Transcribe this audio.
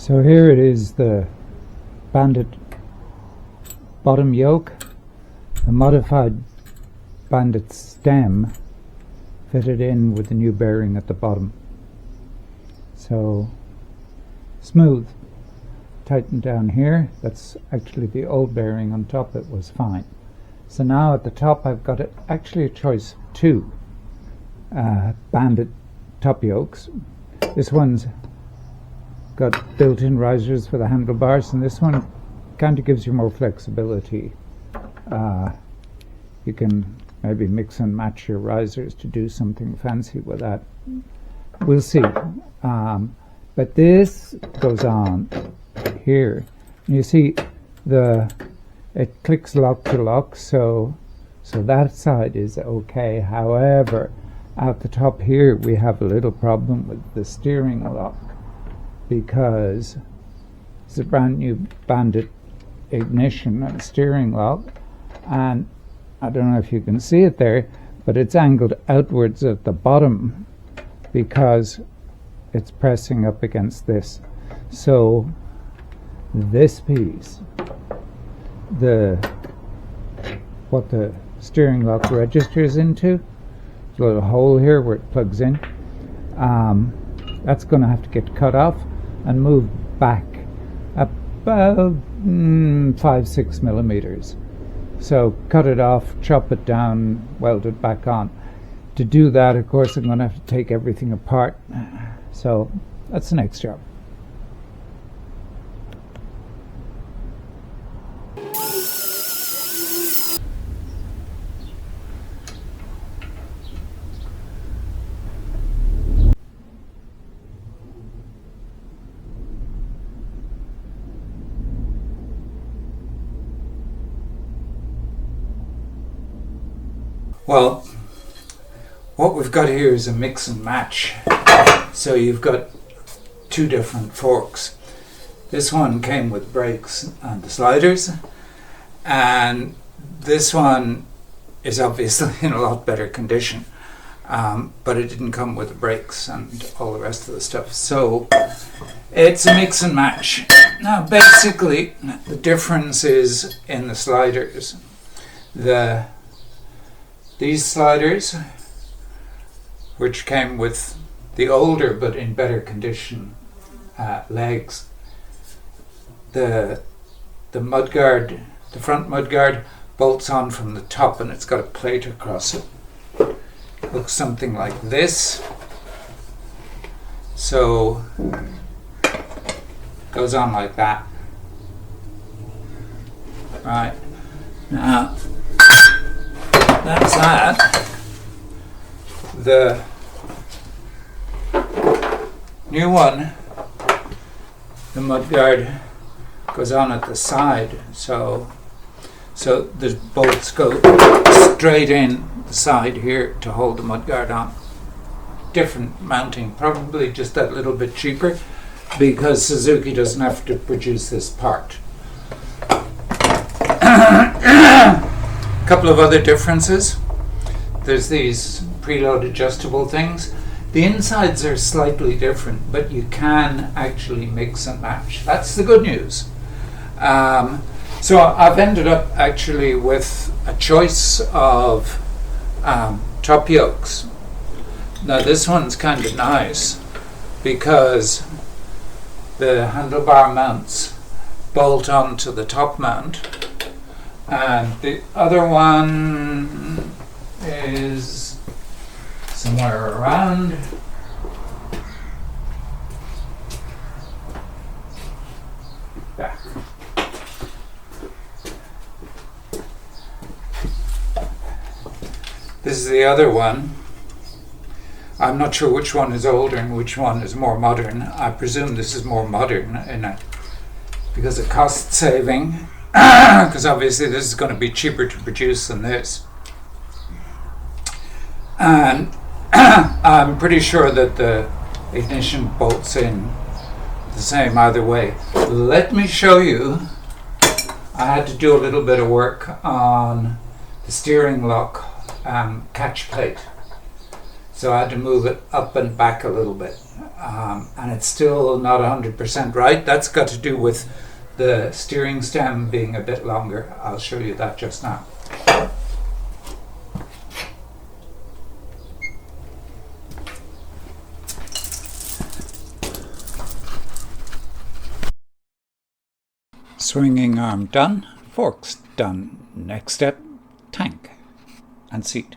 So here it is, the Bandit bottom yoke, a modified Bandit stem fitted in with the new bearing at the bottom. So smooth, tightened down here. That's actually the old bearing. On top it was fine. So now at the top I've got actually a choice of two Bandit top yokes. This one's got built-in risers for the handlebars, and this one kind of gives you more flexibility. You can maybe mix and match your risers to do something fancy with that. We'll see. But this goes on here. You see it clicks lock to lock, so that side is okay. However, at the top here we have a little problem with the steering lock, because it's a brand new Bandit ignition and steering lock, and I don't know if you can see it there, but it's angled outwards at the bottom because it's pressing up against this. So this piece, what the steering lock registers into, there's a little hole here where it plugs in. That's going to have to get cut off and moved back about 5-6 millimeters. So cut it off, chop it down, weld it back on. To do that, of course, I'm going to have to take everything apart. So that's the next job. Well, what we've got here is a mix and match. So you've got two different forks. This one came with brakes and the sliders, and this one is obviously in a lot better condition, but it didn't come with the brakes and all the rest of the stuff. So it's a mix and match. Now basically the difference is in the sliders. These sliders, which came with the older but in better condition legs, the mudguard, the front mudguard bolts on from the top, and it's got a plate across it. Looks something like this. So goes on like that. Right now, that's that. The new one, the mudguard goes on at the side, so the bolts go straight in the side here to hold the mudguard on. Different mounting, probably just that little bit cheaper, because Suzuki doesn't have to produce this part. A couple of other differences. There's these preload adjustable things. The insides are slightly different, but you can actually mix and match. That's the good news. So I've ended up actually with a choice of top yokes. Now this one's kind of nice because the handlebar mounts bolt onto the top mount, and the other one is somewhere around back. This is the other one. I'm not sure which one is older and which one is more modern. I presume this is more modern because of cost saving, because obviously this is going to be cheaper to produce than this. And I'm pretty sure that the ignition bolts in the same either way. Let me show you. I had to do a little bit of work on the steering lock catch plate. So I had to move it up and back a little bit. And it's still not 100% right. That's got to do with the steering stem being a bit longer. I'll show you that just now. Swinging arm done, forks done. Next step, tank and seat.